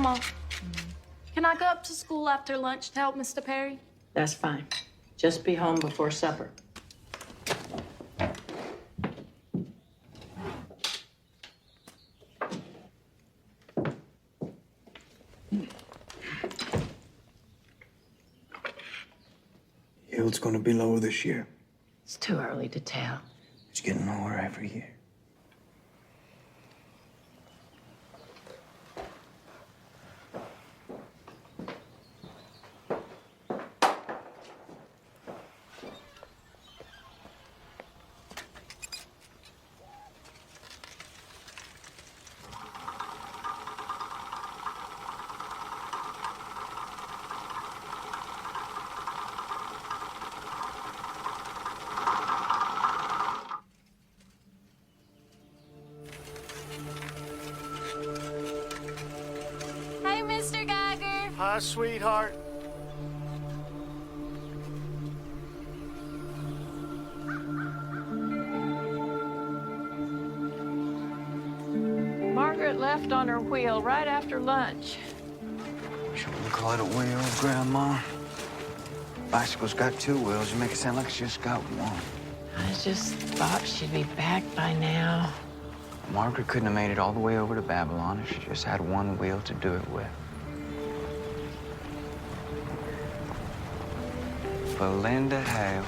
Ma, can I go up to school after lunch to help Mr. Perry? That's fine. Just be home before supper. Yield's gonna be lower this year. It's too early to tell. It's getting lower every year. Hey, Mr. Geiger. Hi, sweetheart. Margaret left on her wheel right after lunch. Shouldn't call it a wheel, Grandma. Bicycle's got two wheels. You make it sound like it's just got one. I just thought she'd be back by now. Margaret couldn't have made it all the way over to Babylon if she just had one wheel to do it with. Belinda Hale.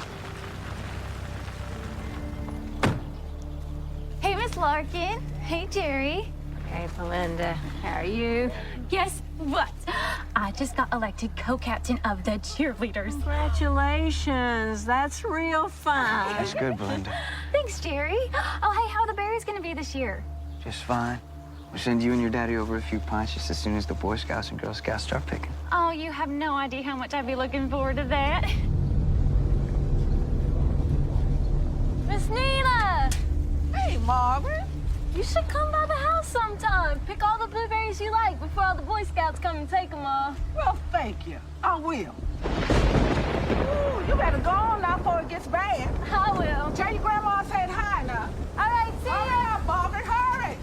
Hey, Miss Larkin. Hey, Jerry. Hey, Belinda. How are you? Guess what? I just got elected co-captain of the cheerleaders. Congratulations. That's real fun. That's good, Belinda. Thanks, Jerry. Oh, hey, how are the berries gonna be this year? Just fine. We'll send you and your daddy over a few pints just as soon as the Boy Scouts and Girl Scouts start picking. Oh, you have no idea how much I'd be looking forward to that. Miss Nina! Hey, Margaret. You should come by the house sometime. Pick all the blueberries you like before all the Boy Scouts come and take them all. Well, thank you. I will. Ooh, you better go on now before it gets bad. I will. Tell your grandma I said hi now. All right, see Hurry ya. up, Margaret, hurry.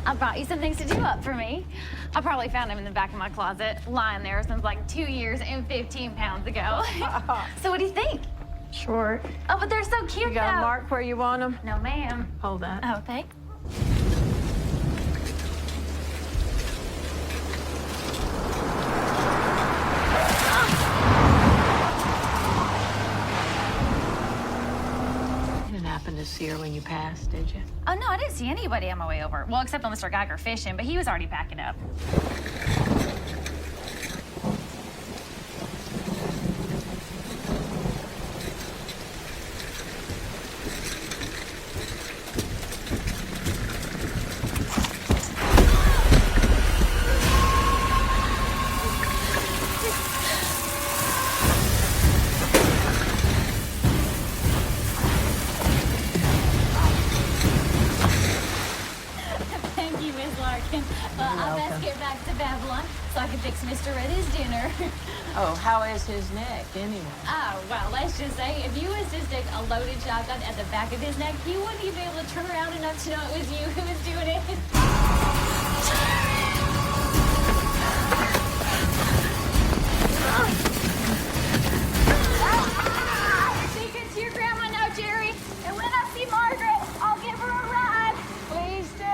I brought you some things to do up for me. I probably found them in the back of my closet, lying there since like 2 years and 15 pounds ago. So what do you think? Short. Oh, but they're so cute You got though. a mark where you want them? No, ma'am. Hold that. Oh, thanks. You didn't happen to see her when you passed, did you? Oh, no, I didn't see anybody on my way over. Well, except for Mr. Geiger fishing, but he was already packing up. Thank you, Miss Larkin. Well, I best get back to Babylon so I can fix Mr. Reddy's dinner. Oh, how is his neck, anyway? Oh, well, let's just say if you was to stick a loaded shotgun at the back of his neck, he wouldn't even be able to turn around enough to know it was you who was doing it. Secret to your grandma now, Jerry. And when I see Margaret, I'll give her a ride. Please do.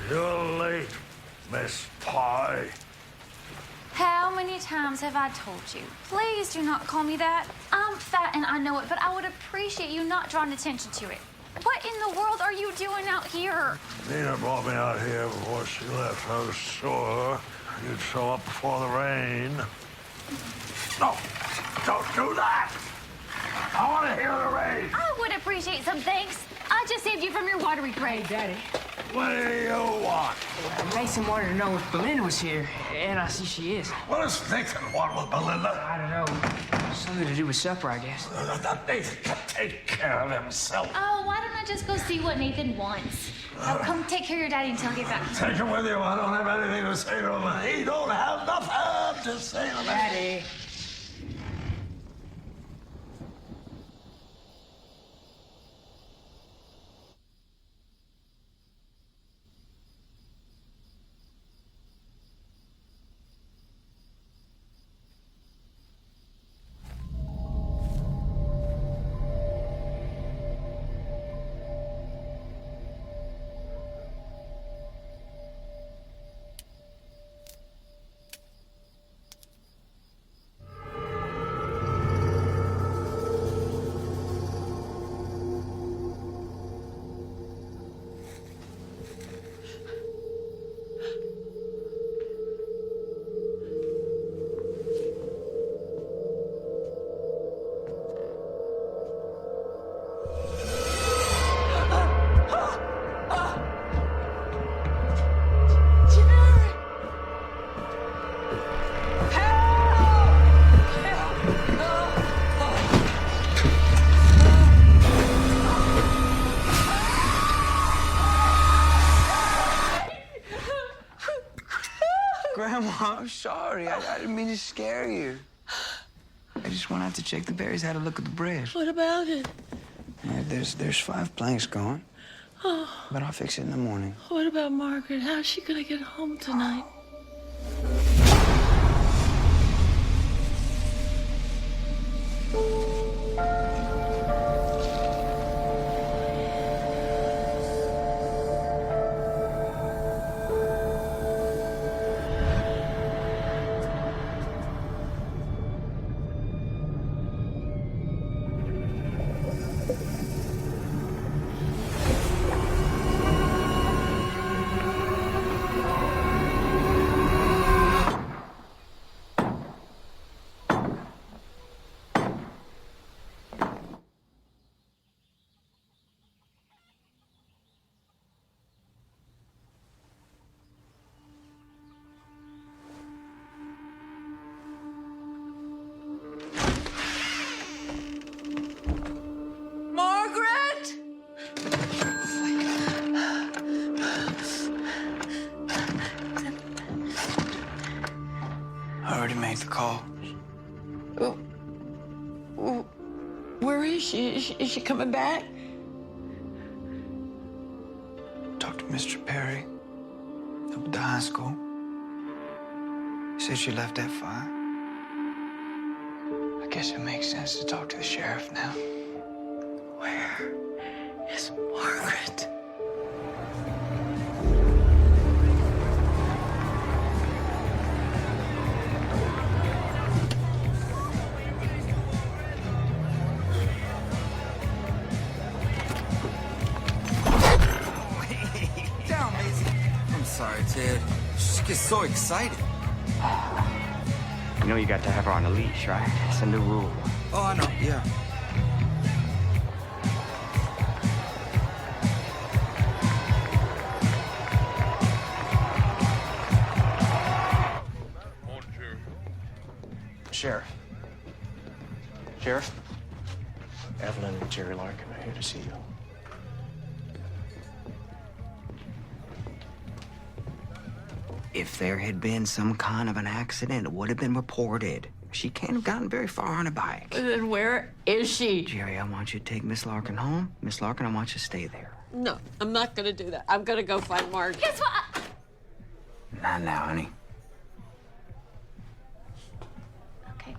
You're late, Miss Pie. How many times have I told you? Please do not call me that. I'm fat and I know it, but I would appreciate you not drawing attention to it. What in the world are you doing out here? Nina brought me out here before she left. I was sure you'd show up before the rain. No, don't do that! I want to hear the rain! I would appreciate some thanks. I just saved you from your watery grave. Hey, Daddy. What do you want? Mason wanted to know if Belinda was here, and I see she is. What does Nathan want with Belinda? I don't know. Something to do with supper, I guess. Nathan can take care of himself. Oh, why don't I just go see what Nathan wants? Now, come take care of your daddy until I get back. Take him with you. I don't have anything to say to him. He don't have nothing to say to me. Daddy. Grandma, I'm sorry. I didn't mean to scare you. I just went out to check the berries, had a look at the bread. What about it? Yeah, there's 5 planks gone. Oh, But I'll fix it in the morning. what about Margaret? How's she gonna get home tonight? Margaret! I already made the call. Where is she? Is she coming back? Talked to Mr. Perry up at the high school. He said she left at 5. I guess it makes sense to talk to the sheriff now. Where is Margaret? Down, Maisie. I'm sorry, Ted. She just gets so excited. You know you got to have her on a leash, right? It's a new rule. Oh, I know, yeah. Sheriff. Sheriff? Evelyn and Jerry Larkin are here to see you. If there had been some kind of an accident, it would have been reported. She can't have gotten very far on a bike. Then where is she? Jerry, I want you to take Miss Larkin home. Miss Larkin, I want you to stay there. No, I'm not gonna do that. I'm gonna go find Margaret. Guess what? Not now, honey. Okay.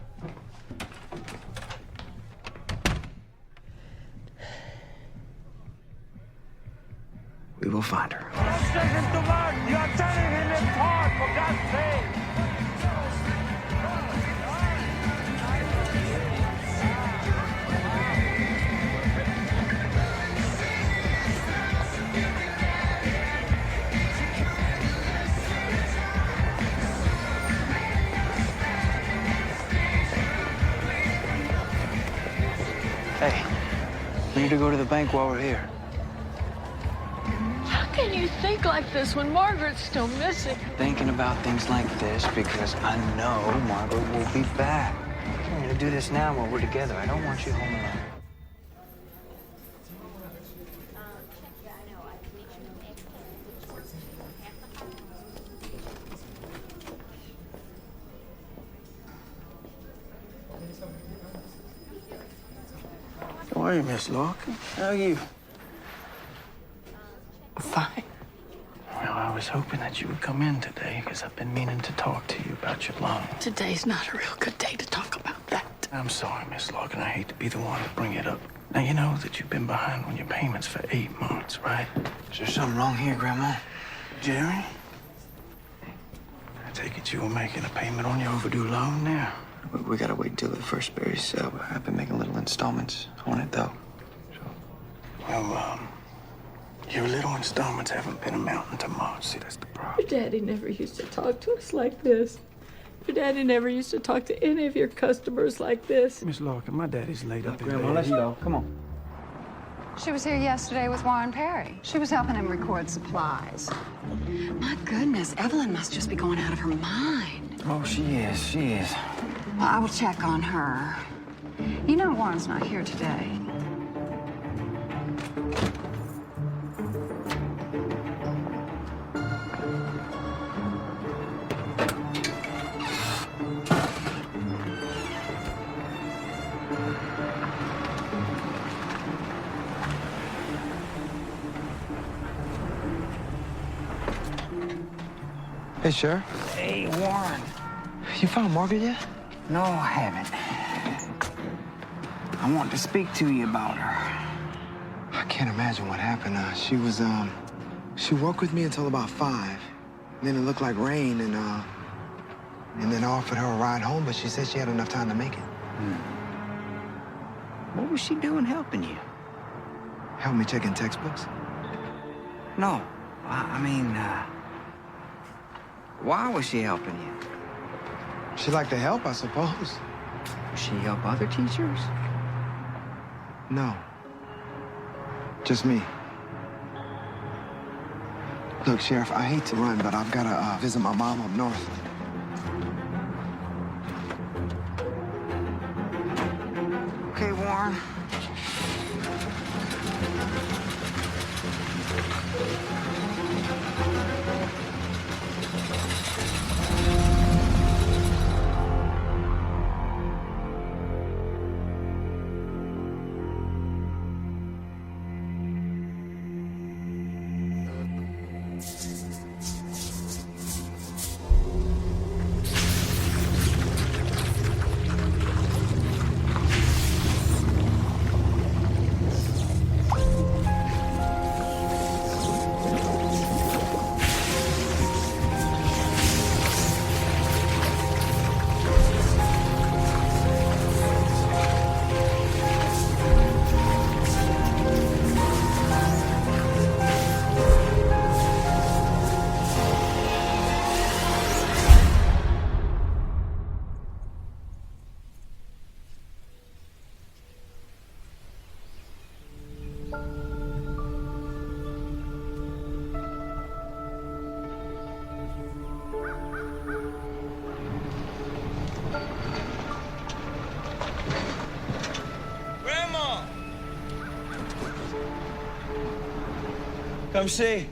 We will find her. sticking to work. You're telling him in part, for God's sake. Hey, we need to go to the bank while we're here. How can you think like this when Margaret's still missing? Thinking about things like this because I know Margaret will be back. We're gonna do this now while we're together. I don't want you home alone. How are you, Miss Larkin? How are you? Fine. Well, I was hoping that you would come in today because I've been meaning to talk to you about your loan. Today's not a real good day to talk about that. I'm sorry, Miss Larkin. I hate to be the one to bring it up. Now, you know that you've been behind on your payments for 8 months, right? Is there something wrong here, Grandma? Jerry? I take it you were making a payment on your overdue loan now? We gotta wait until the first berries sell. I've been making little installments on it, though. Well, your little installments haven't been amounting to much. See, that's the problem. Your daddy never used to talk to us like this. Your daddy never used to talk to any of your customers like this. Miss Larkin, my daddy's laid up in Grandma, bed. let's go. Come on. She was here yesterday with Warren Perry. She was helping him record supplies. My goodness, Evelyn must just be going out of her mind. Oh, she is. She is. Well, I will check on her. You know Warren's not here today. Hey, Sheriff. Hey, Warren. You found Margaret yet? No, I haven't. I want to speak to you about her. I can't imagine what happened. She worked with me until about 5. Then it looked like rain, and then I offered her a ride home, but she said she had enough time to make it. What was she doing helping you? Help me checking textbooks. No, I mean, why was she helping you? She liked to help, I suppose. She help other teachers? No. Just me. Look, Sheriff, I hate to run, but I've got to visit my mom up north. Okay, Warren. Come see.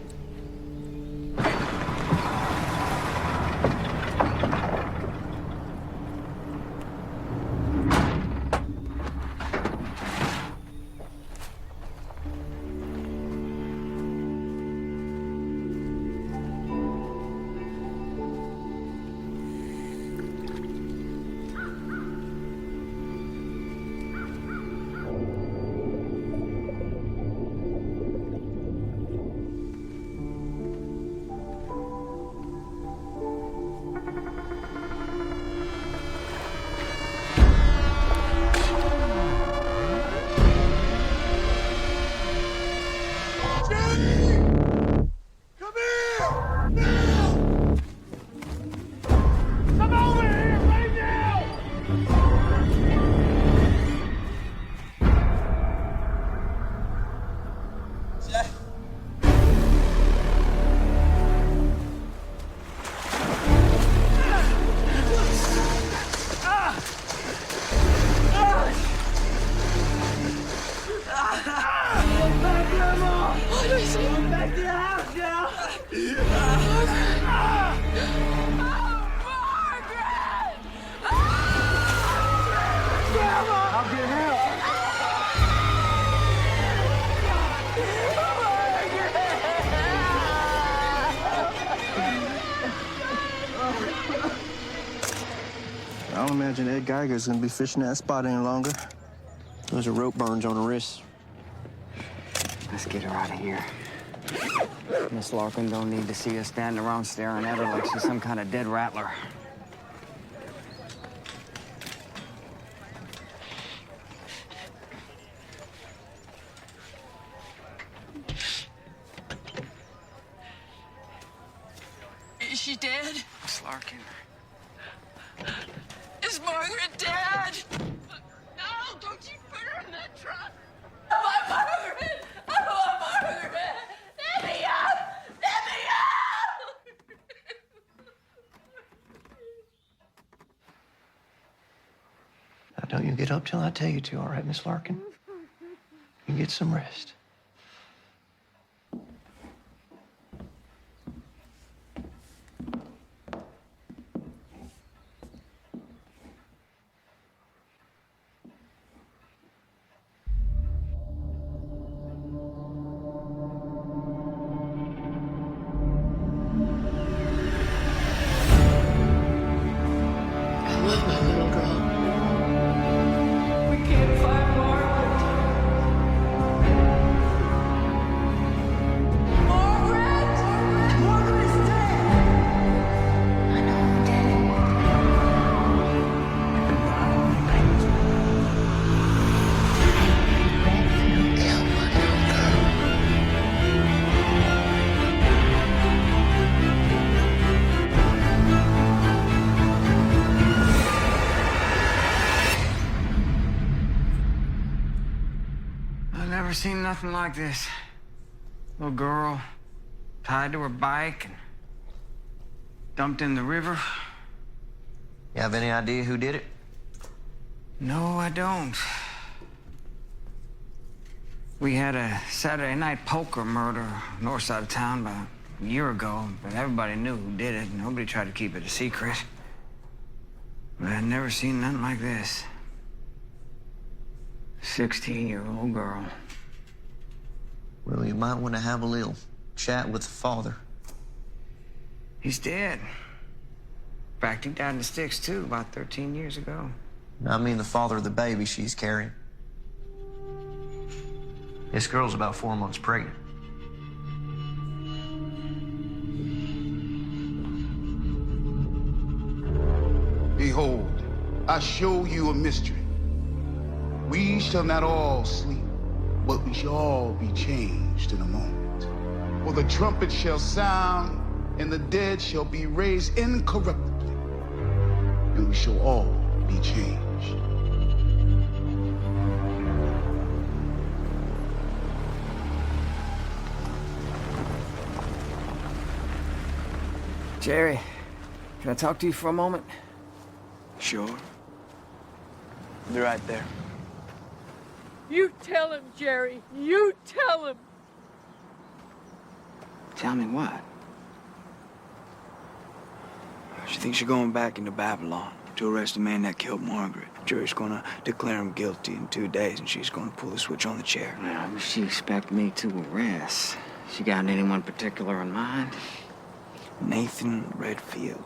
don't imagine 𝐂𝐫𝐤𝐲𝐫𝐢 gonna be fishing that spot any longer. Those are rope burns on her wrists. Let's get her out of here. Miss Larkin don't need to see us standing around staring at her like she's some kind of dead rattler. Is she dead? Miss Larkin. Is Margaret dead? No, don't you put her in that truck. I want Margaret! I want Margaret! Let me up! Let me up! Now, don't you get up till I tell you to, all right, Miss Larkin? You get some rest. Never seen nothing like this. Little girl tied to her bike and dumped in the river. You have any idea who did it? No, I don't. We had a Saturday night poker murder north side of town about a year ago, but everybody knew who did it. Nobody tried to keep it a secret. But I'd never seen nothing like this. 16-year-old girl. Well, you might want to have a little chat with the father. He's dead. In fact, he died in the sticks, too, about 13 years ago. I mean the father of the baby she's carrying. This girl's about 4 months pregnant. Behold, I show you a mystery. We shall not all sleep, but we shall all be changed in a moment. For the trumpet shall sound, and the dead shall be raised incorruptibly, and we shall all be changed. Jerry, can I talk to you for a moment? Sure. They're right there. You tell him, Jerry. You tell him. Tell me what? She thinks you're going back into Babylon to arrest the man that killed Margaret. Jury's gonna declare him guilty in 2 days, and she's gonna pull the switch on the chair. Now, does she expect me to arrest? She got anyone particular in mind? Nathan Redfield.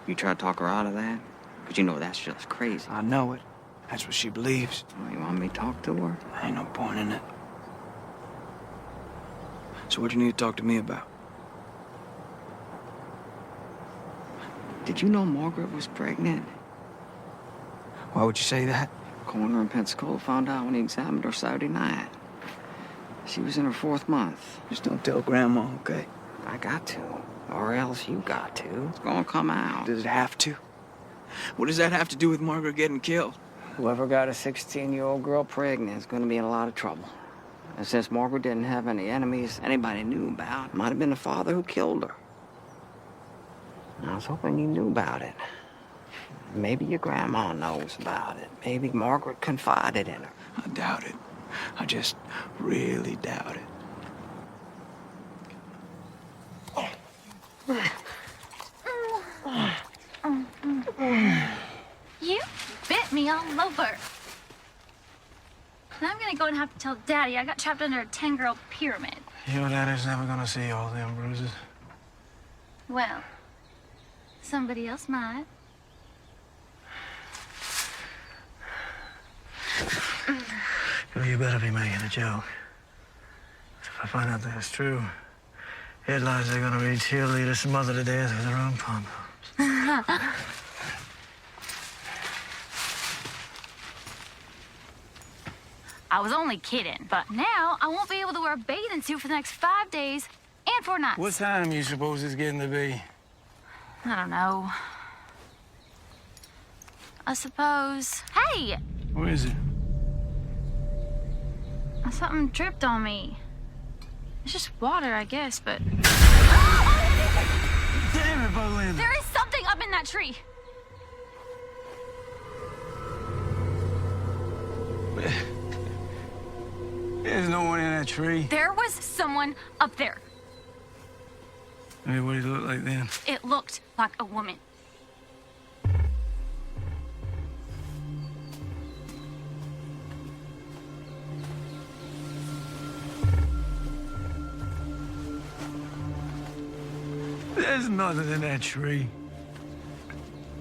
You try to talk her out of that? Because you know that's just crazy. I know it. That's what she believes. Well, you want me to talk to her? Ain't no point in it. So what you need to talk to me about? Did you know Margaret was pregnant? Why would you say that? Coroner in Pensacola found out when he examined her Saturday night. She was in her 4th month. Just don't tell Grandma, okay? I got to. Or else you got to. It's gonna come out. Does it have to? What does that have to do with Margaret getting killed? Whoever got a 16-year-old girl pregnant is gonna be in a lot of trouble. And since Margaret didn't have any enemies anybody knew about, it might have been the father who killed her. I was hoping you knew about it. Maybe your grandma knows about it. Maybe Margaret confided in her. I doubt it. I just really doubt it. You bit me all over. And I'm gonna go and have to tell Daddy I got trapped under a 10-girl pyramid. Your daddy's never gonna see all them bruises. Well, Somebody else might. Well, you better be making a joke. If I find out that it's true, headlines are gonna read cheerleaders smothered to death with their own pom-poms. I was only kidding, but now I won't be able to wear a bathing suit for the next 5 days and 4 nights. What time you suppose it's getting to be? I don't know. I suppose... Hey! What is it? Something dripped on me. It's just water, I guess, but... Damn it, Belinda! There is something up in that tree! There's no one in that tree. There was someone up there. I mean, what did it look like then? It looked like a woman. There's nothing in that tree.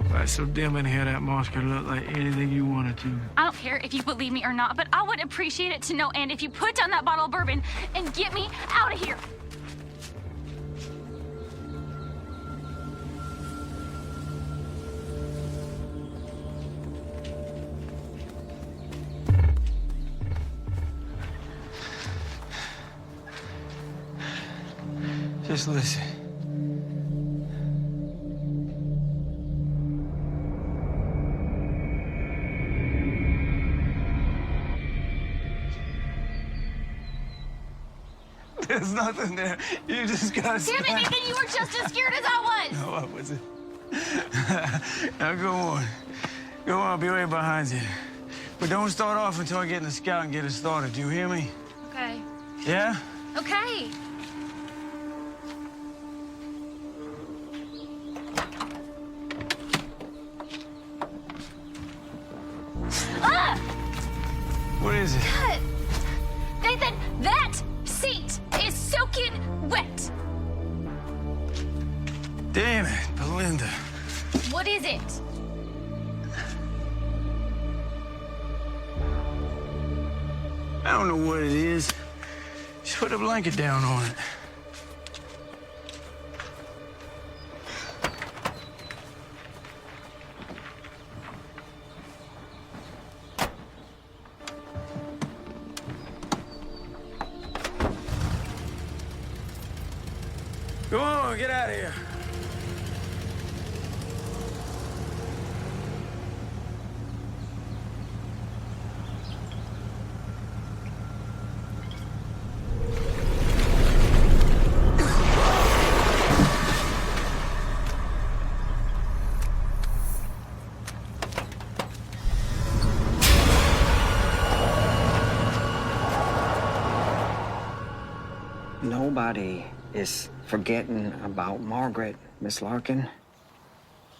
Why, it's so dim in here that moss could look like anything you wanted to. I don't care if you believe me or not, but I would appreciate it to know, and if you put down that bottle of bourbon and get me out of here. Just listen. There's nothing there. You just gotta Damn it, Nathan, you were just as scared as I was. No, I wasn't. Now go on. Go on, I'll be right behind you. But don't start off until I get in the scout and get it started. Do you hear me? Okay. Yeah? Okay. Ah! What is it? God. Nathan, that seat is soaking wet. Damn it, Belinda. What is it? I don't know what it is. Just put a blanket down on it. Go on, get out of here. Nobody is forgetting about Margaret, Miss Larkin.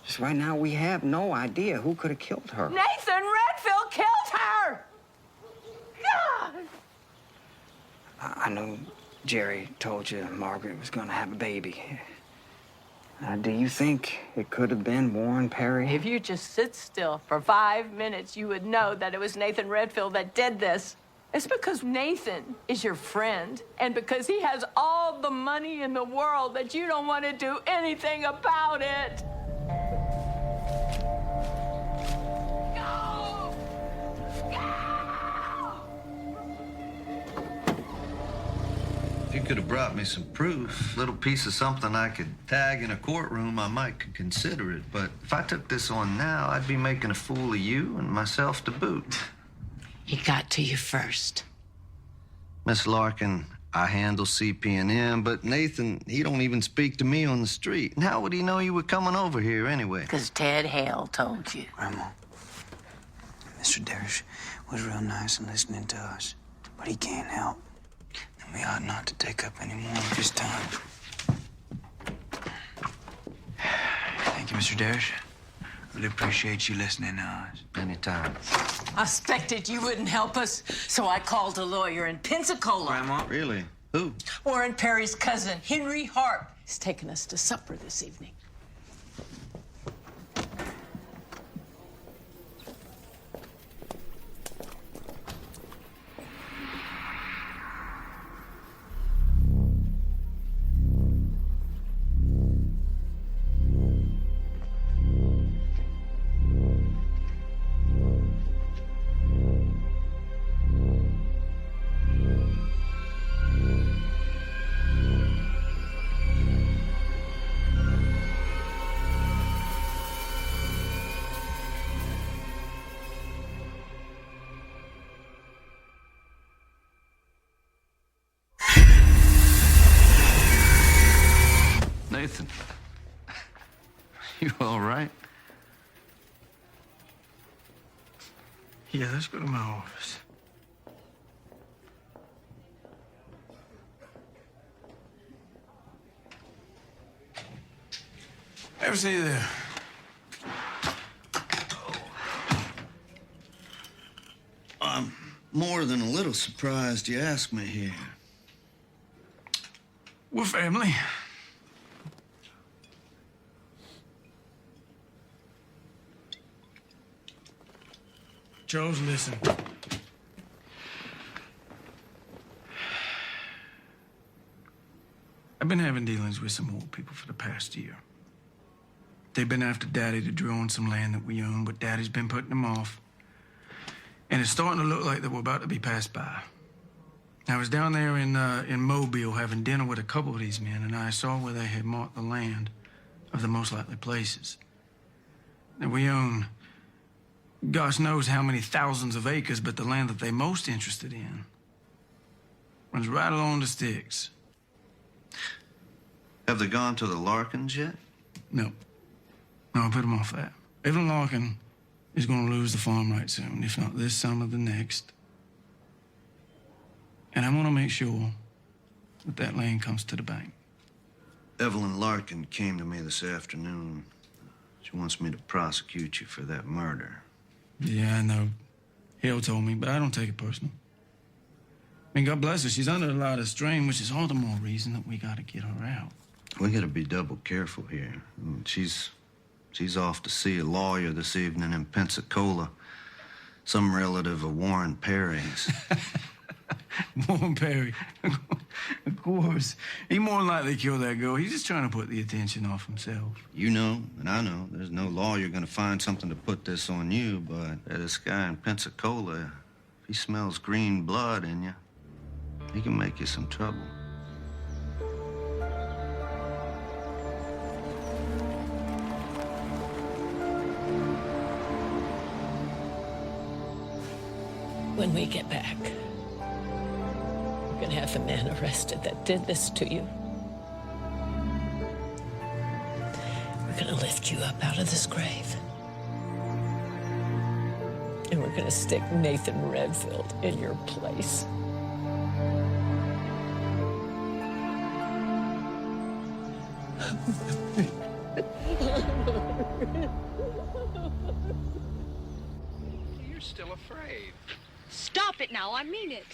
Just right now, we have no idea who could have killed her. Nathan Redfield killed her! God! I know Jerry told you Margaret was going to have a baby. Do you think it could have been Warren Perry? If you just sit still for 5 minutes, you would know that it was Nathan Redfield that did this. It's because Nathan is your friend, and because he has all the money in the world that you don't want to do anything about it. Go! Go! If you could have brought me some proof, a little piece of something I could tag in a courtroom, I might consider it. But if I took this on now, I'd be making a fool of you and myself to boot. He got to you first. Miss Larkin, I handle CP&M, but Nathan, he don't even speak to me on the street. And how would he know you were coming over here anyway? Because Ted Hale told you. Grandma, Mr. Darrish was real nice and listening to us, but he can't help. And we ought not to take up any more of his time. Thank you, Mr. Darrish. Really appreciate you listening to us. Anytime. I expected you wouldn't help us, so I called a lawyer in Pensacola. Grandma? Really? Who? Warren Perry's cousin, Henry Harp, is taking us to supper this evening. Nathan. You all right? Yeah, let's go to my office. Ever see you there? I'm more than a little surprised you asked me here. We're family. Charles, listen. I've been having dealings with some old people for the past year. They've been after Daddy to draw on some land that we own, but Daddy's been putting them off. And it's starting to look like that we're about to be passed by. I was down there in Mobile having dinner with a couple of these men, and I saw where they had marked the land of the most likely places. And we own, gosh knows how many thousands of acres, but the land that they're most interested in runs right along the sticks. Have they gone to the Larkins yet? No. No, I put them off that. Evelyn Larkin is going to lose the farm right soon, if not this summer, the next. And I want to make sure that that land comes to the bank. Evelyn Larkin came to me this afternoon. She wants me to prosecute you for that murder. Yeah, I know. Hale told me, but I don't take it personal. I mean, God bless her. She's under a lot of strain, which is all the more reason that we got to get her out. We got to be double careful here. I mean, she's off to see a lawyer this evening in Pensacola. Some relative of Warren Perry's. Warren Perry. Of course. He more than likely killed that girl. He's just trying to put the attention off himself. You know, and I know, there's no lawyer gonna find something to put this on you, but this guy in Pensacola, if he smells green blood in you, he can make you some trouble. When we get back, we're gonna have the man arrested that did this to you. We're gonna lift you up out of this grave. And we're gonna stick Nathan Redfield in your place. You're still afraid. Stop it now, I mean it.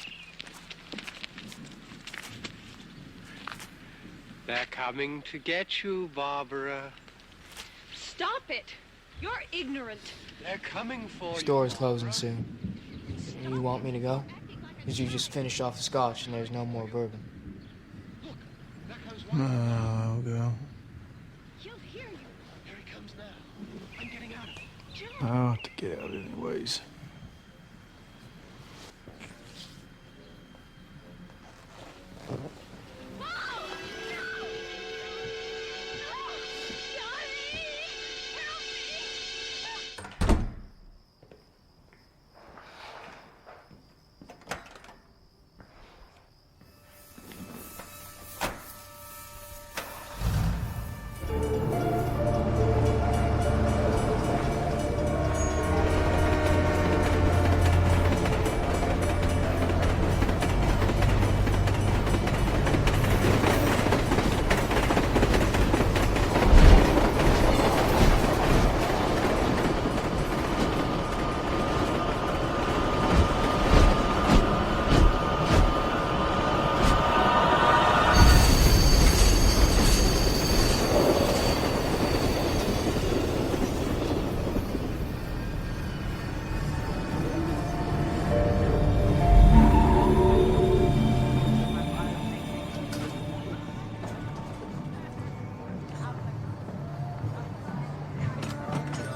They're coming to get you, Barbara. Stop it. You're ignorant. They're coming for you. Store's closing soon. You want me to go? Because you just finished off the scotch and there's no more bourbon. No, I'll go. He'll hear you. Here he comes now. I'm getting out of it. I'll have to get out anyways.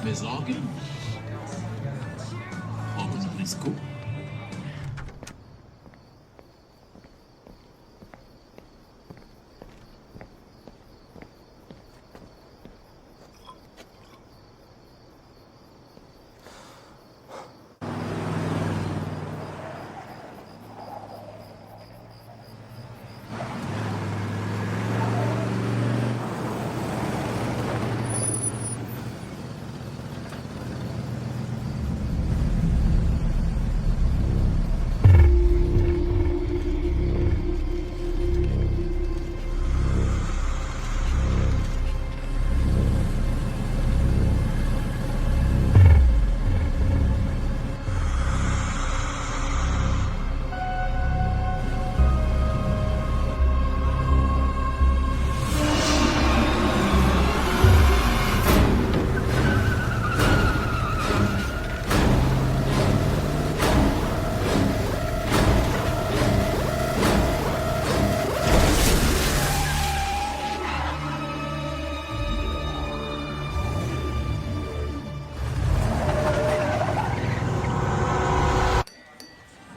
Miss Larkin? Welcome to police school.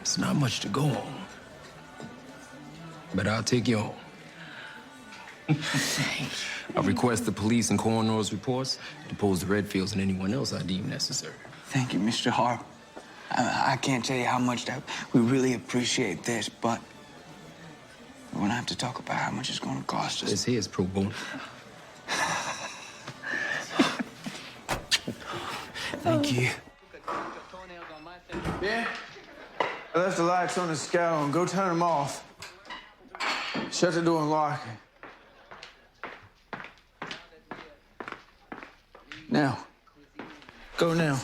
It's not much to go on. But I'll take you home. I request the police and coroner's reports, depose the Redfields and anyone else I deem necessary. Thank you, Mr. Hart. I can't tell you how much that we really appreciate this, but we're gonna have to talk about how much it's gonna cost us. This here is pro bono. Thank you. Yeah? I left the lights on the scow and go turn them off. Shut the door and lock it. Now. Go now.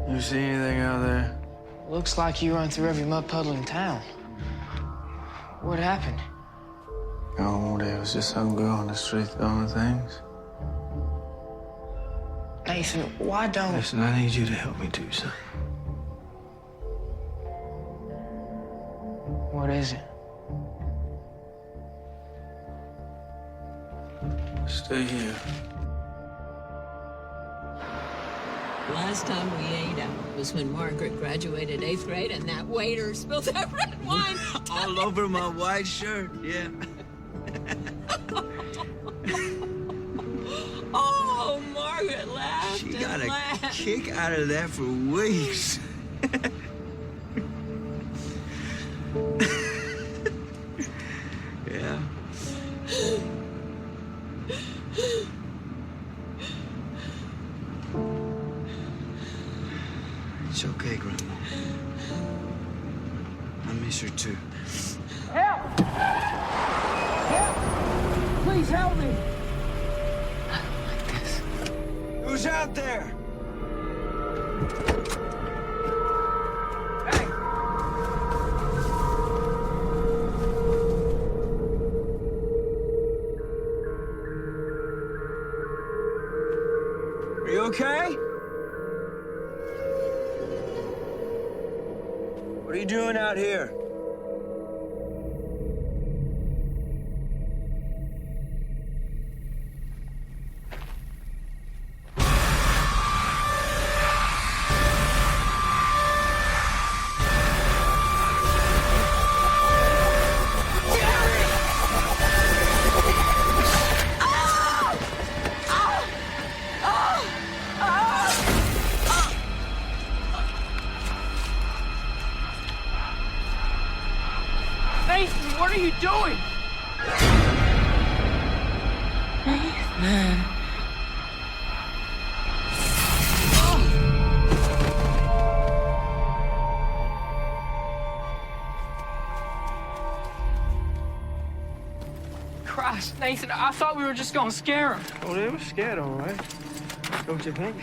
You see anything out there? Looks like you run through every mud puddle in town. What happened? Oh, there was just some girl on the street throwing things. Nathan, why don't... Listen, I need you to help me too, son. What is it? Stay here. Last time we ate out was when Margaret graduated 8th grade and that waiter spilled that red wine all over my white shirt, yeah. Oh, Margaret laughed She and got a laughed. kick out of that for weeks. Yeah. It's okay, Grandma. I miss her too. Help! Help! Please help me! I don't like this. Who's out there? Hey! Are you okay? What are you doing out here? Nathan, what are you doing? Nathan. Christ, Nathan, I thought we were just gonna scare him. Oh, they were scared, all right. Don't you think?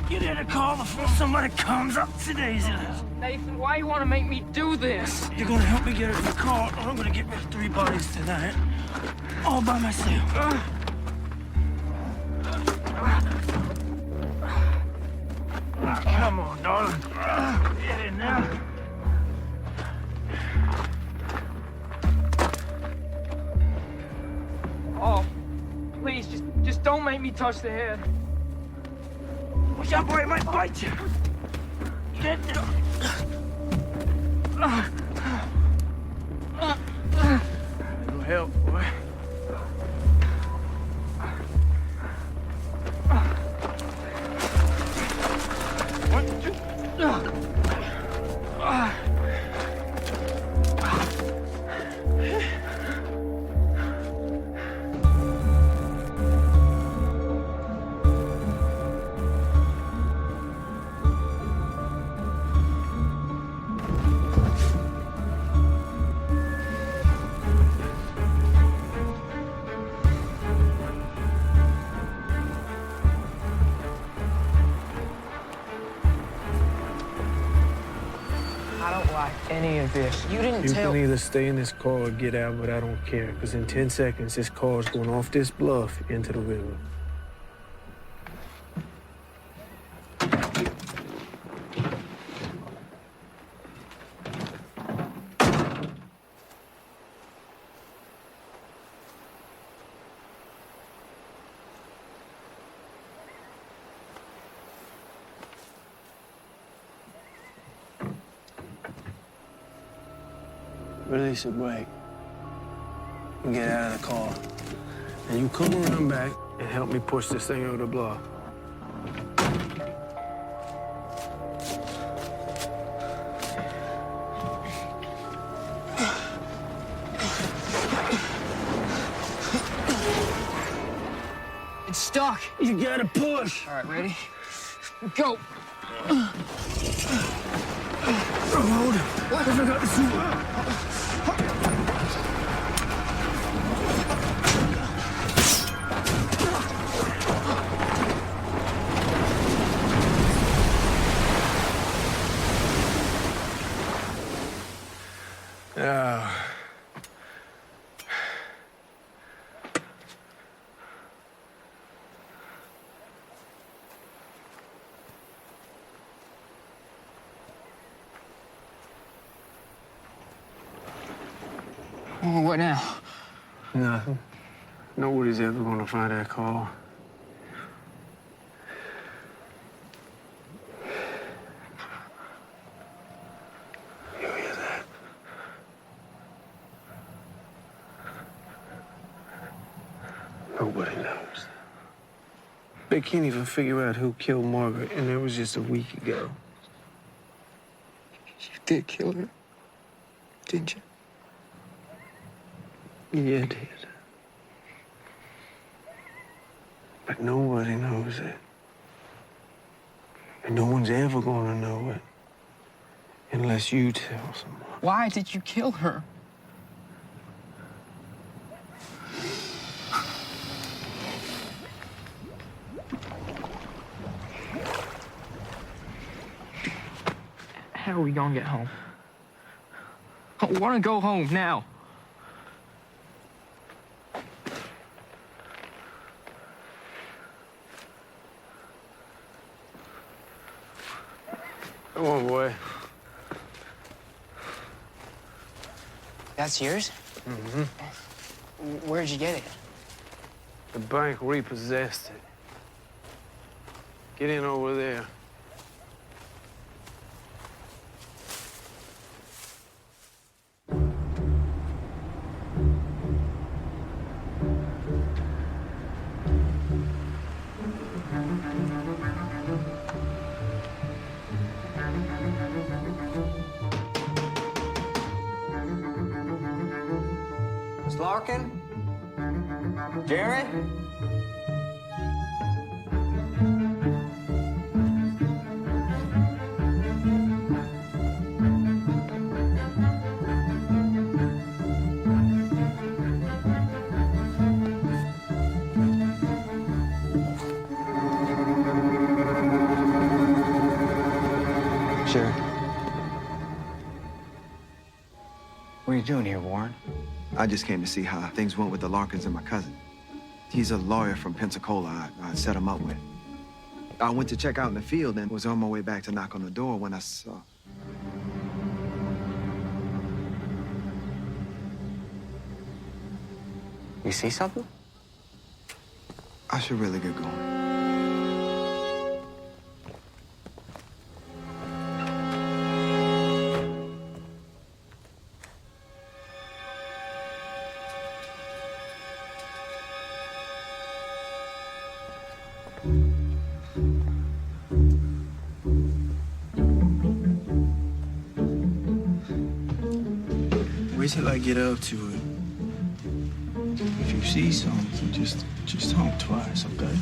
Get in a car before somebody comes up today's list. Nathan, why you want to make me do this? You're gonna help me get her in the car, or I'm gonna get rid of 3 bodies tonight. All by myself. Come on, darling. Get in there. Oh, please, just don't make me touch the head. Watch out, boy, it might bite you. Get help, boy. I don't like any of this. You didn't You tell... can either stay in this car or get out, but I don't care. Because in 10 seconds, this car's going off this bluff into the river. Release your brake and get out of the car. And you come around back and help me push this thing over the block. It's stuck. You gotta push. All right, ready? Go. Hold it. What? I forgot the suit. Oh, what now? Nothing. Nobody's ever gonna find that car. You hear that? Nobody knows. They can't even figure out who killed Margaret, and that was just a week ago. You did kill her, didn't you? Yeah, I did. But nobody knows it. And no one's ever gonna know it unless you tell someone. Why did you kill her? How are we gonna get home? I want to go home now. Come on, boy. That's yours? Mm-hmm. Where'd you get it? The bank repossessed it. Get in over there. Miss Larkin? Jerry? Sure. What are you doing here, Warren? I just came to see how things went with the Larkins and my cousin. He's a lawyer from Pensacola I set him up with. I went to check out in the field and was on my way back to knock on the door when I saw... You see something? I should really get going. Wait till I get up to it. If you see something, just honk twice, okay?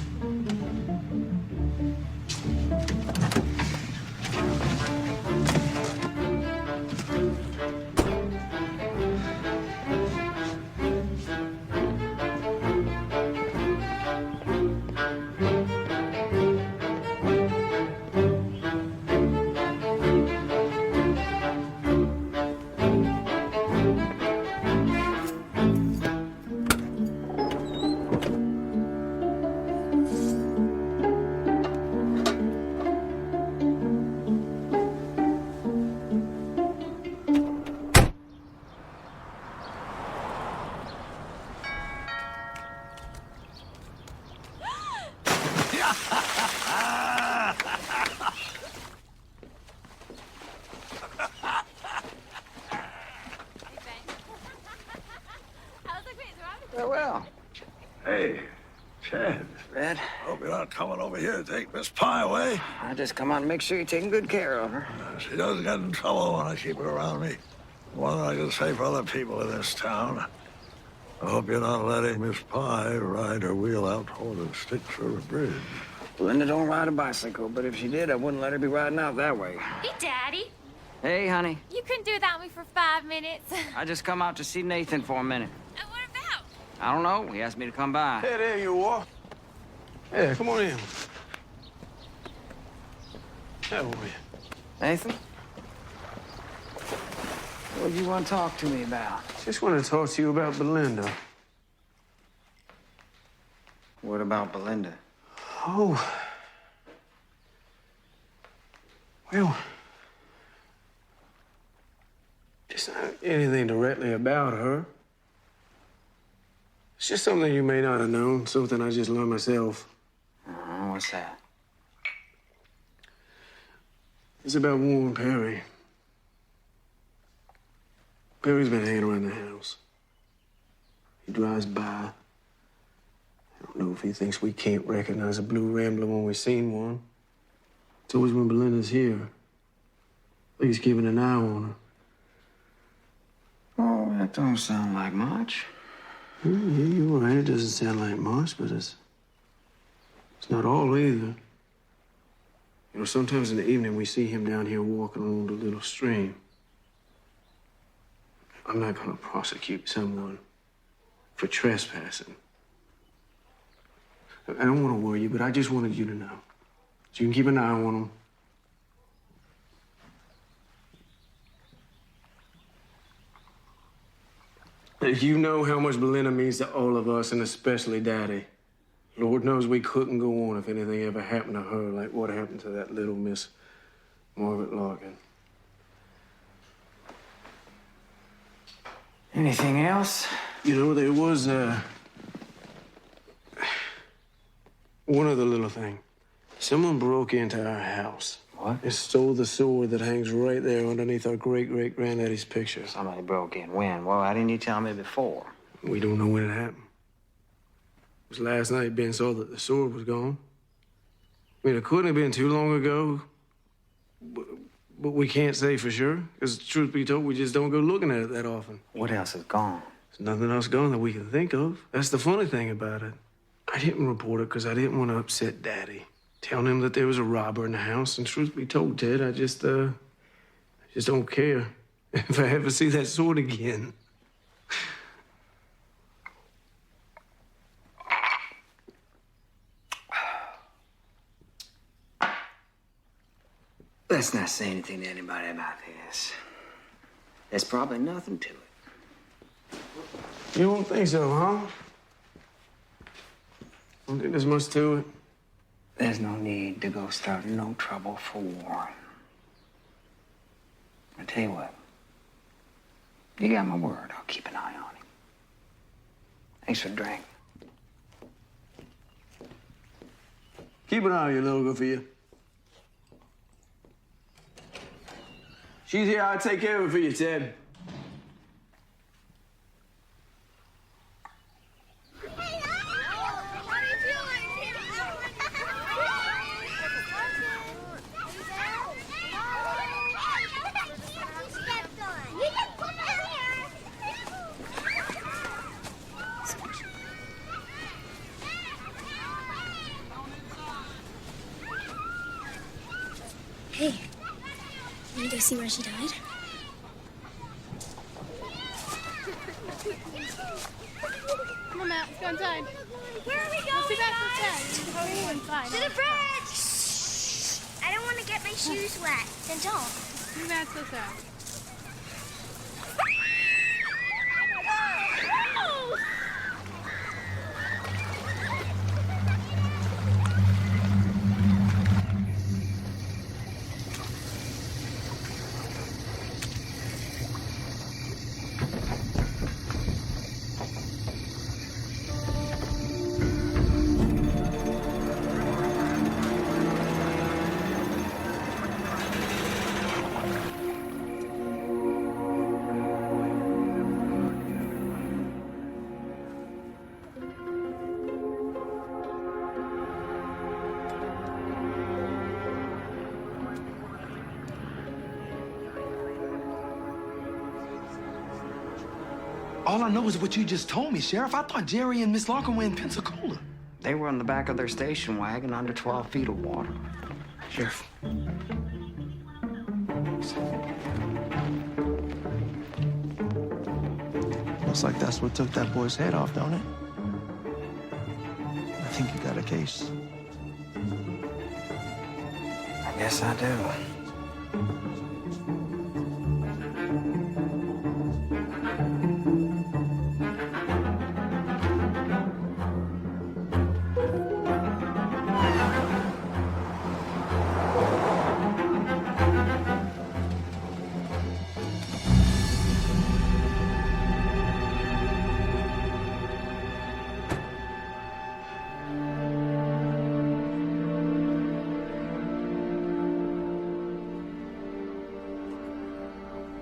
Well. Hey, Chad. Red? Hope you're not coming over here to take Miss Pie away. I just come out and make sure you're taking good care of her. She doesn't get in trouble when I keep her around me. More than I can say for other people in this town. I hope you're not letting Miss Pie ride her wheel out toward the sticks or a bridge. Linda don't ride a bicycle, but if she did, I wouldn't let her be riding out that way. Hey, Daddy. Hey, honey. You couldn't do without me for 5 minutes. I just come out to see Nathan for a minute. What about? I don't know. He asked me to come by. Hey, there you are. Yeah, come on in. How are you? Nathan? What do you want to talk to me about? Just want to talk to you about Belinda. What about Belinda? Oh. Well, it's not anything directly about her. It's just something you may not have known, something I just learned myself. What's that? It's about Warren Perry. Perry's been hanging around the house. He drives by. I don't know if he thinks we can't recognize a blue Rambler when we've seen one. It's always when Belinda's here. Like he's keeping an eye on her. Oh, that don't sound like much. Yeah, you're right. It doesn't sound like much, but it's not all either. You know, sometimes in the evening we see him down here walking along the little stream. I'm not gonna prosecute someone for trespassing. I don't want to worry you, but I just wanted you to know. So you can keep an eye on him. You know how much Belinda means to all of us, and especially Daddy. Lord knows we couldn't go on if anything ever happened to her like what happened to that little Miss Margaret Larkin. Anything else? You know, there was, one other little thing. Someone broke into our house. What? And stole the sword that hangs right there underneath our great-great-granddaddy's picture. Somebody broke in. When? Well, why didn't you tell me before? We don't know when it happened. It was last night Ben saw that the sword was gone. I mean, it couldn't have been too long ago. But we can't say for sure. Because truth be told, we just don't go looking at it that often. What else is gone? There's nothing else gone that we can think of. That's the funny thing about it. I didn't report it because I didn't want to upset Daddy. Telling him that there was a robber in the house. And truth be told, Ted, I just don't care if I ever see that sword again. Let's not say anything to anybody about this. There's probably nothing to it. You don't think so, huh? Don't think there's much to it. There's no need to go starting no trouble for Warren. I tell you what. You got my word. I'll keep an eye on him. Thanks for the drink. Keep an eye on your little girl for you. She's here. I'll take care of her for you, Ted. Hey, wanna go see where she died? Come on, Matt, let's go inside. Where are we going, Let's see that guys? inside. How are you inside? To the bridge! I don't want to get my shoes wet. Then don't. Matt's so sad. All I know is what you just told me, Sheriff. I thought Jerry and Miss Larkin were in Pensacola. They were in the back of their station wagon under 12 feet of water. Sheriff. Looks like that's what took that boy's head off, don't it? I think you got a case. I guess I do.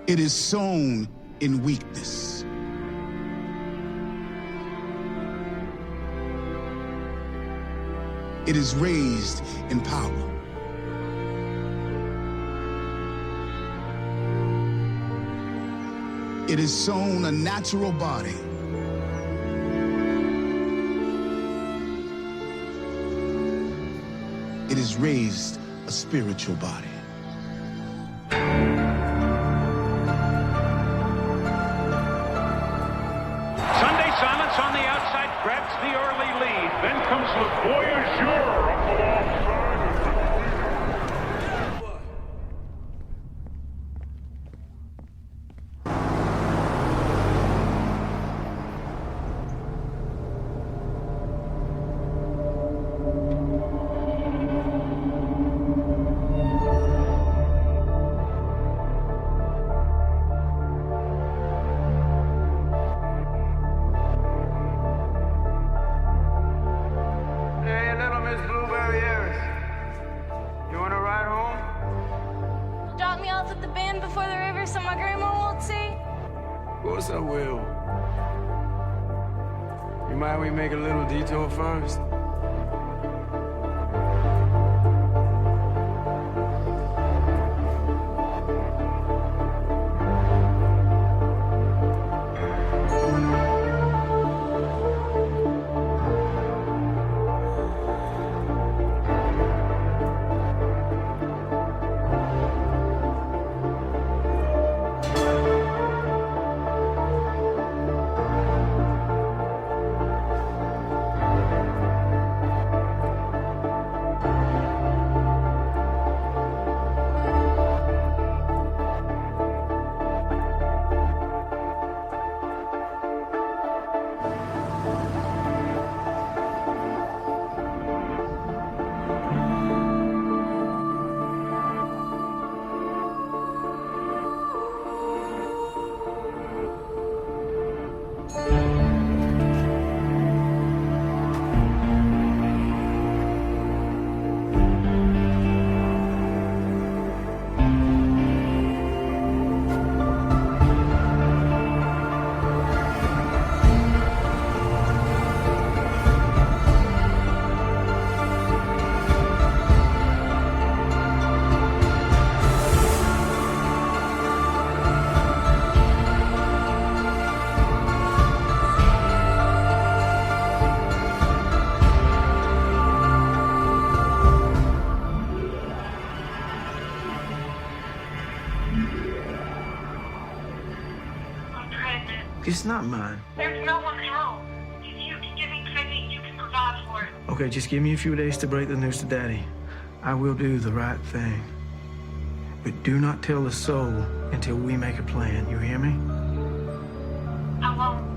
It is sown in weakness. It is raised in power. It is sown a natural body. It is raised a spiritual body. Sunday Silence on the outside grabs the early lead. Then comes the Voyageur up alongside. Drop me off at the bend before the river so my grandma won't see? Of course I will. You mind we make a little detour first? It's not mine. There's no one else. If you can give me credit, you can provide for it. Okay, just give me a few days to break the news to Daddy. I will do the right thing. But do not tell a soul until we make a plan. You hear me? I won't.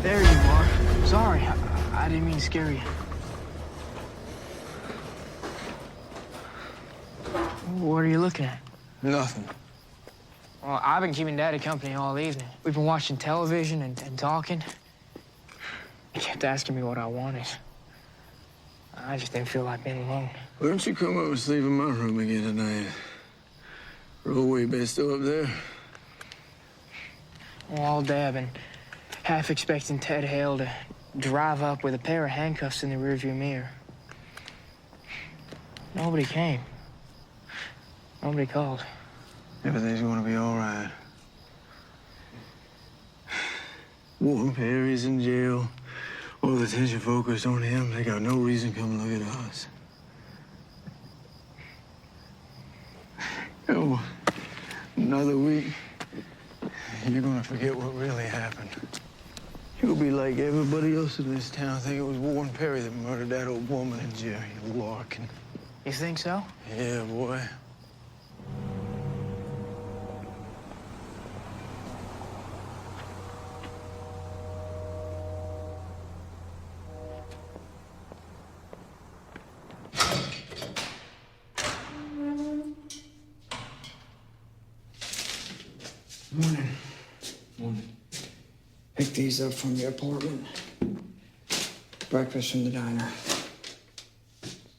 There you are. Sorry, I didn't mean to scare you. What are you looking at? Nothing. Well, I've been keeping Daddy company all evening. We've been watching television and talking. He kept asking me what I wanted. I just didn't feel like being alone. Why don't you come up and sleep in my room again tonight? Rollaway bed still up there? Well, all day I've been half expecting Ted Hale to drive up with a pair of handcuffs in the rearview mirror. Nobody came. Nobody called. Everything's gonna be all right. Warren Perry's in jail. All the attention focused on him. They got no reason to come look at us. Oh, another week, you're gonna forget what really happened. You'll be like everybody else in this town. Think it was Warren Perry that murdered that old woman and Jerry Larkin. You think so? Yeah, boy. Morning. Morning. Pick these up from your apartment. Breakfast from the diner.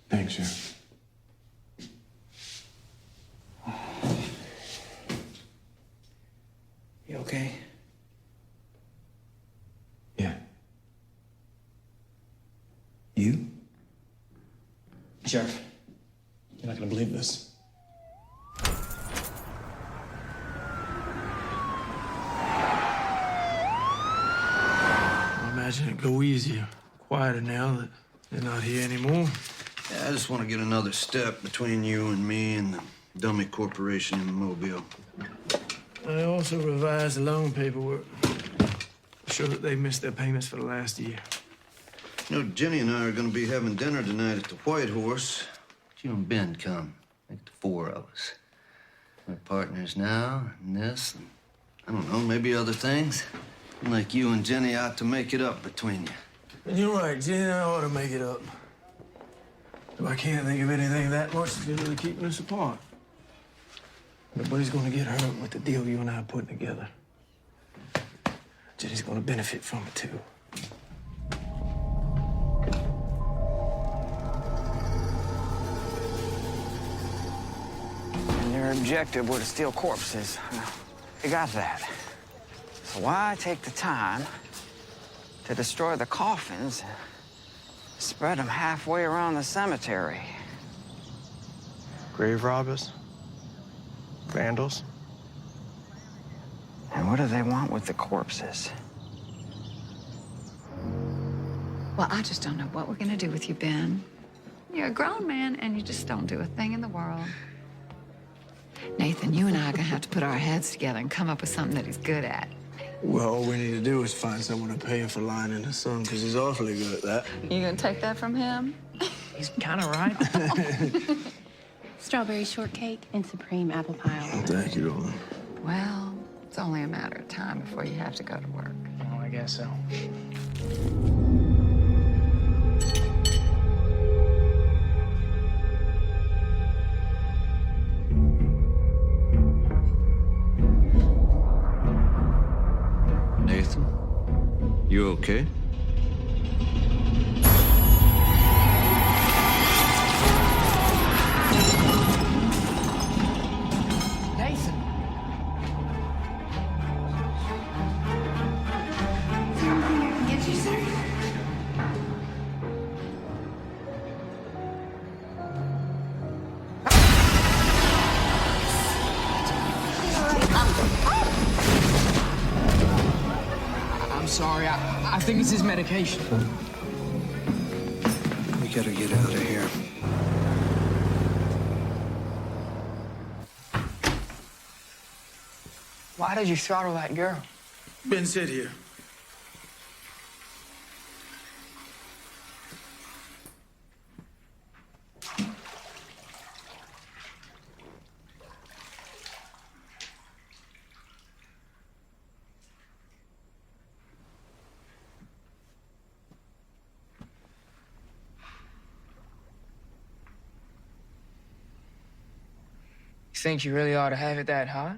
Thanks, Sheriff. You okay? Yeah. You? Sheriff, you're not gonna believe this. Imagine it go easier, quieter now that they're not here anymore. Yeah, I just want to get another step between you and me and the dummy corporation in Mobile. I also revised the loan paperwork. Show that they missed their payments for the last year. You know, Jenny and I are going to be having dinner tonight at the White Horse. You and Ben come. Like the four of us. We're partners now in this, and I don't know, maybe other things. Like you and Jenny ought to make it up between you. And you're right, Jen, I ought to make it up. Though I can't think of anything that much that's really keeping us apart. Nobody's gonna get hurt with the deal you and I are putting together. Jenny's gonna benefit from it, too. And your objective were to steal corpses. You got that. So why take the time to destroy the coffins and spread them halfway around the cemetery? Grave robbers? Vandals? And what do they want with the corpses? Well, I just don't know what we're gonna do with you, Ben. You're a grown man, and you just don't do a thing in the world. Nathan, you and I are gonna have to put our heads together and come up with something that he's good at. Well, all we need to do is find someone to pay him for lying in the sun, because he's awfully good at that. You gonna take that from him? He's kind of right. Strawberry shortcake and supreme apple pie. Thank you, darling. Well, it's only a matter of time before you have to go to work. Oh, I guess so. Nathan, you okay? Nathan. Is there anything I can get you, sir? I'm sorry. I think it's his medication. We gotta get out of here. Why did you throttle that girl? Ben, sit here. You think you really ought to have it that hot?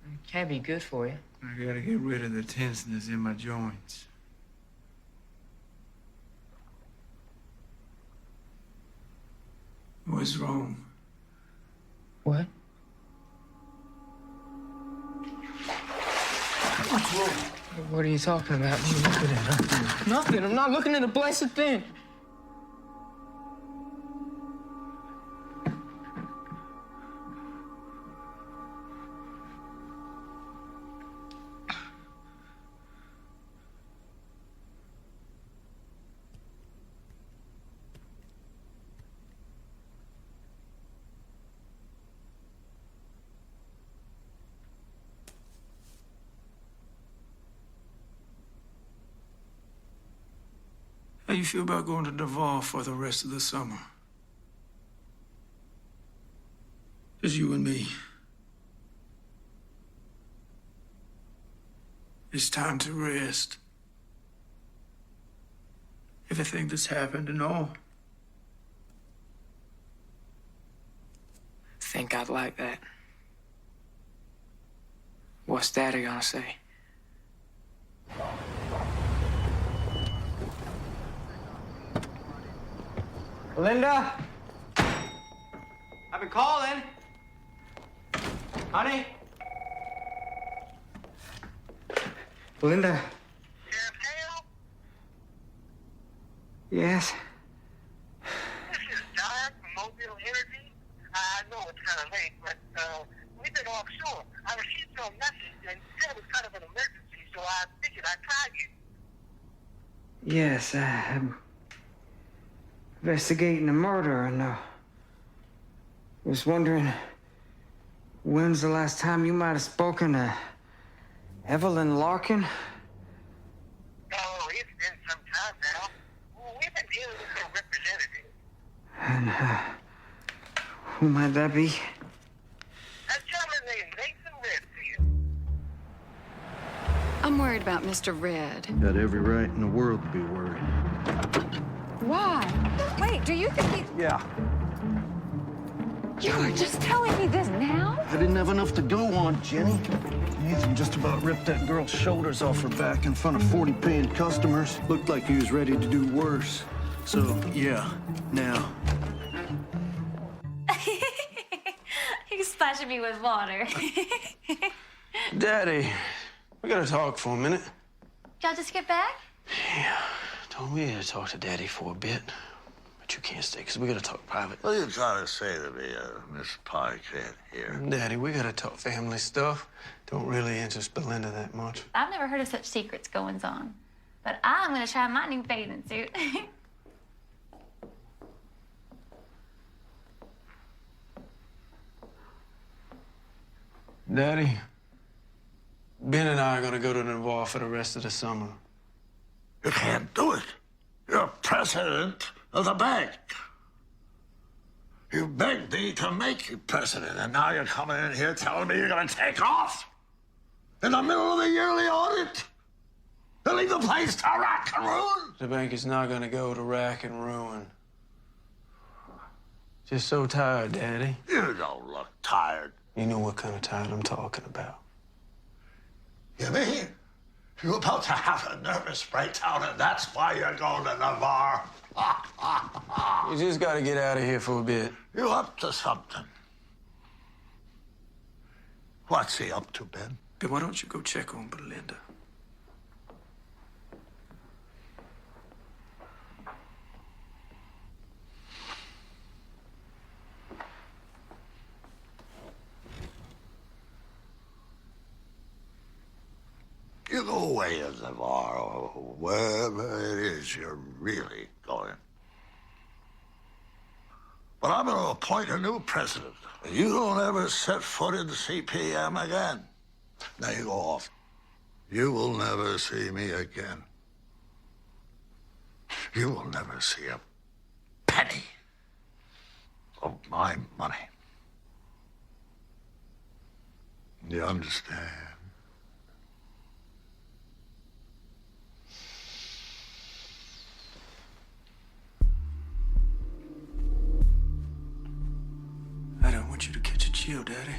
It can't be good for you. I gotta get rid of the tenseness in my joints. What's wrong? What? What's wrong? What are you talking about? What are you looking at? Nothing. I'm not looking at a blessed thing. How you feel about going to Duval for the rest of the summer? Just you and me. It's time to rest. Everything that's happened and all. Think I'd like that. What's Daddy gonna say? Linda? I've been calling. Honey? Linda? Yes? This is Don from Mobile Energy. I know it's kind of late, but we've been offshore. I received your message and said it was kind of an emergency, so I figured I'd try you. Yes, I'm investigating a murder, and was wondering when's the last time you might have spoken to Evelyn Larkin? Oh, it's been some time now. We've been dealing with her representative. And who might that be? A gentleman named Nathan Redfield. I'm worried about Mr. Red. Got every right in the world to be worried. Why? Wait, do you think he... Yeah. You are just telling me this now? I didn't have enough to go on, Jenny. Nathan just about ripped that girl's shoulders off her back in front of 40 paying customers. Looked like he was ready to do worse. So, yeah, now. He's splashing me with water. Daddy, we gotta talk for a minute. Y'all just get back? Yeah, told me to talk to Daddy for a bit. But you can't stay, because we gotta talk private. What are you trying to say to me, Miss Pie can't hear? Daddy, we gotta talk family stuff. Don't really interest Belinda that much. I've never heard of such secrets goings on. But I'm gonna try my new bathing suit. Daddy, Ben and I are gonna go to Navarre for the rest of the summer. You can't do it. You're president of the bank. You begged me to make you president, and now you're coming in here telling me you're gonna take off? In the middle of the yearly audit? To leave the place to rack and ruin? The bank is not gonna go to rack and ruin. Just so tired, Daddy. You don't look tired. You know what kind of tired I'm talking about. You mean you're about to have a nervous breakdown, and that's why you're going to Navarre? You just gotta get out of here for a bit. You up to something? What's he up to, Ben? Then why don't you go check on Belinda? You go away to Navarre or wherever it is you're really going. But I'm going to appoint a new president. You don't ever set foot in the CPM again. Now you go off. You will never see me again. You will never see a penny of my money. You understand? I don't want you to catch a chill, Daddy.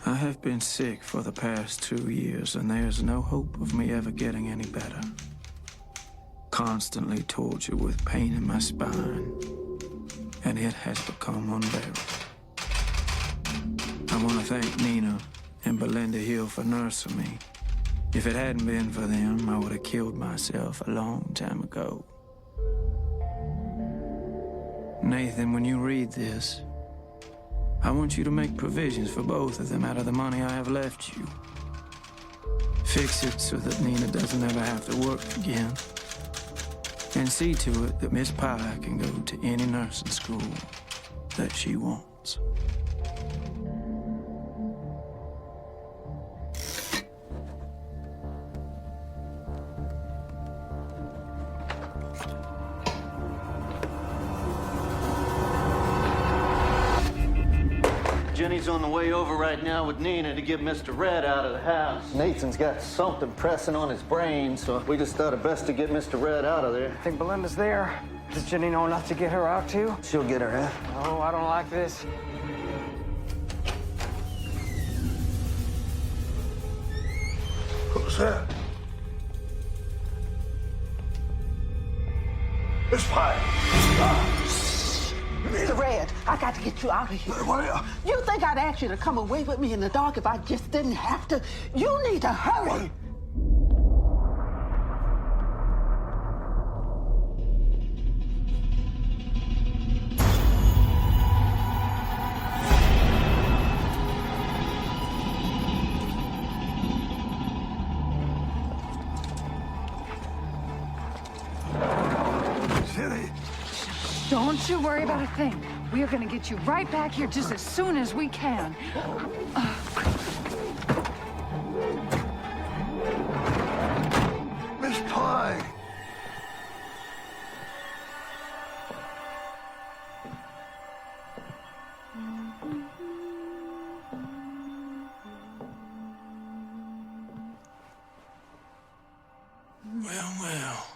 I have been sick for the past 2 years, and there's no hope of me ever getting any better. constantly tortured with pain in my spine, and it has become unbearable. I want to thank Nina and Belinda Hill for nursing me. If it hadn't been for them, I would have killed myself a long time ago. Nathan, when you read this, I want you to make provisions for both of them out of the money I have left you. Fix it so that Nina doesn't ever have to work again. And see to it that Miss Pye can go to any nursing school that she wants. Jenny's on the way over right now with Nina to get Mr. Red out of the house. Nathan's got something pressing on his brain, so we just thought it best to get Mr. Red out of there. I think Belinda's there. Does Jenny know enough to get her out, too? She'll get her out. Oh, I don't like this. Who's that? Miss Pye. Mr. Red, I got to get you out of here. What are you? You think I'd ask you to come away with me in the dark if I just didn't have to? You need to hurry. Don't you worry about a thing. We are going to get you right back here just as soon as we can. Miss Pye. Well, well.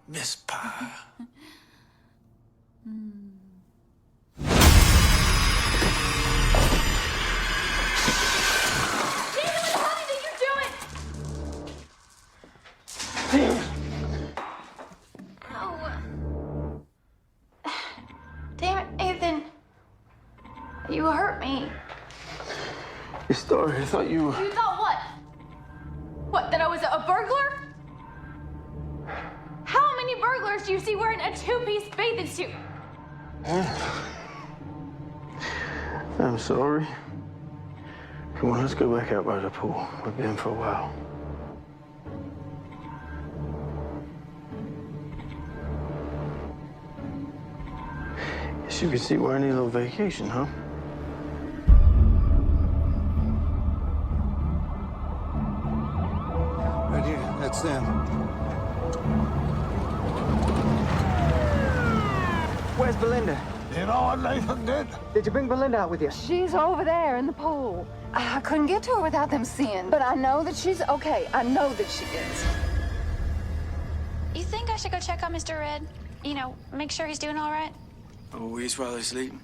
Miss Pye. Damn it, Ethan. You hurt me. Hey, Starry, I thought you were... You thought what? What, that I was a burglar? How many burglars do you see wearing a two-piece bathing suit? I'm sorry. Come on, let's go back out by the pool. We've been for a while. Guess you could see we're on a little vacation, huh? Right here, that's them. Where's Belinda? You know what Nathan did? Did you bring Belinda out with you? She's over there in the pool. I couldn't get to her without them seeing, but I know that she's okay. I know that she is. You think I should go check on Mr. Red? You know, make sure he's doing all right? Oh, he's probably sleeping.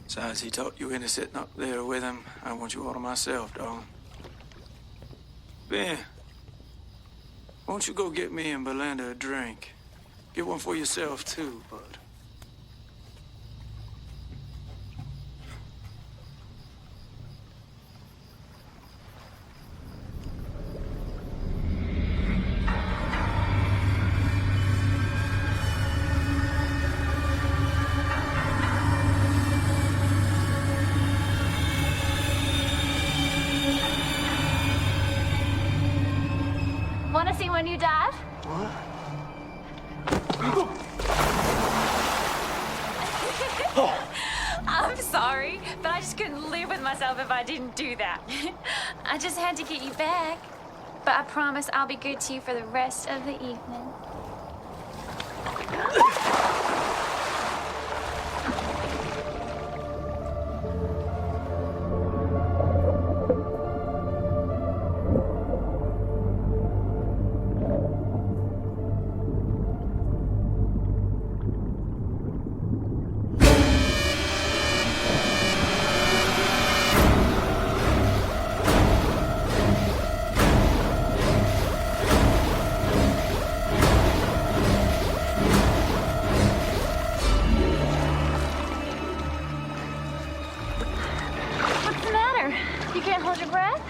Besides, he talked you into sitting up there with him. I want you all to myself, darling. Ben, won't you go get me and Belinda a drink? Get one for yourself, too, bud. Want to see my new dad? What? I'm sorry, but I just couldn't live with myself if I didn't do that. I just had to get you back. But I promise I'll be good to you for the rest of the evening. Hold your breath.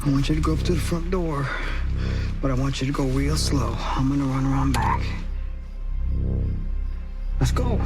I want you to go up to the front door, but I want you to go real slow. I'm gonna run around back. Let's go.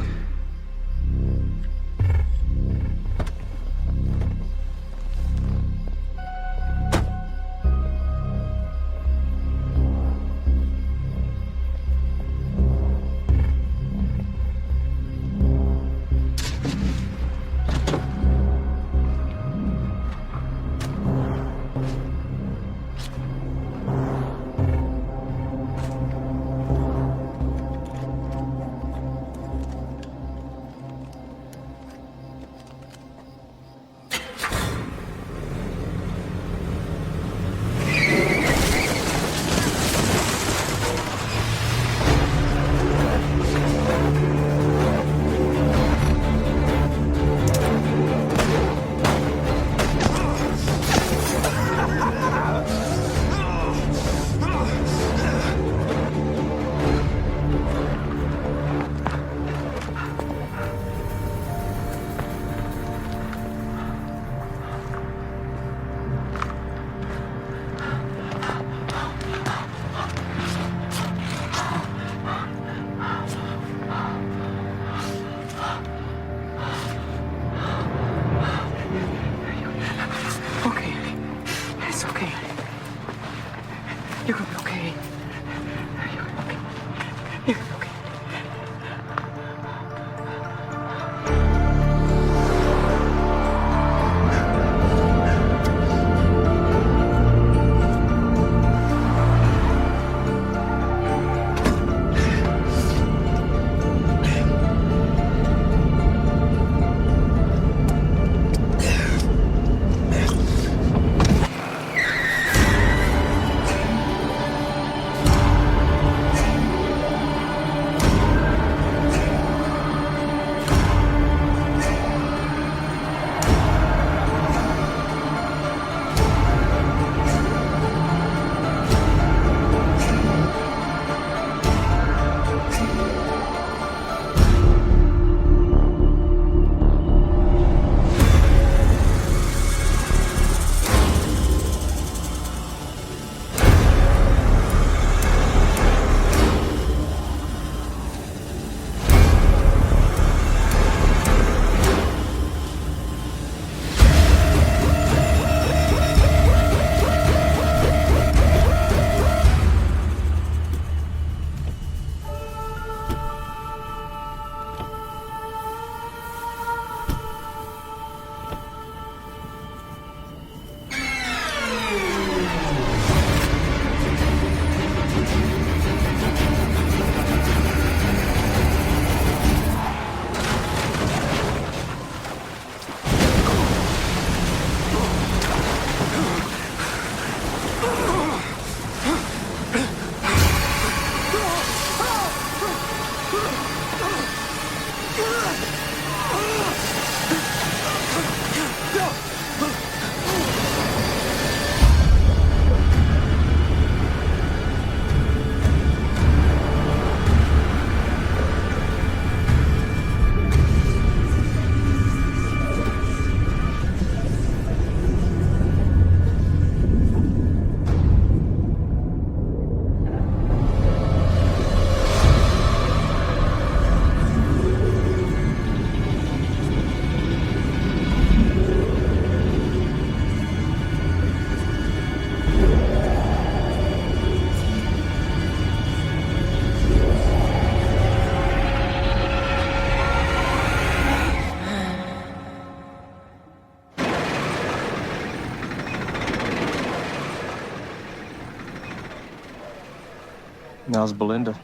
How's Belinda?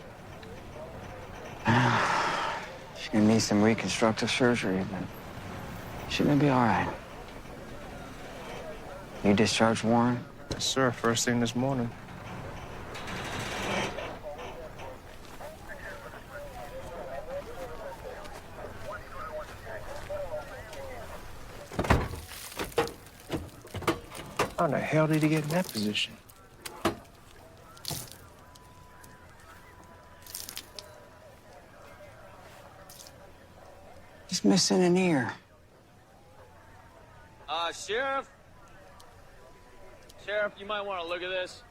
She's gonna need some reconstructive surgery, but she's gonna be all right. You discharged Warren? Yes, sir. First thing this morning. How the hell did he get in that position? He's missing an ear. Sheriff? Sheriff, you might want to look at this.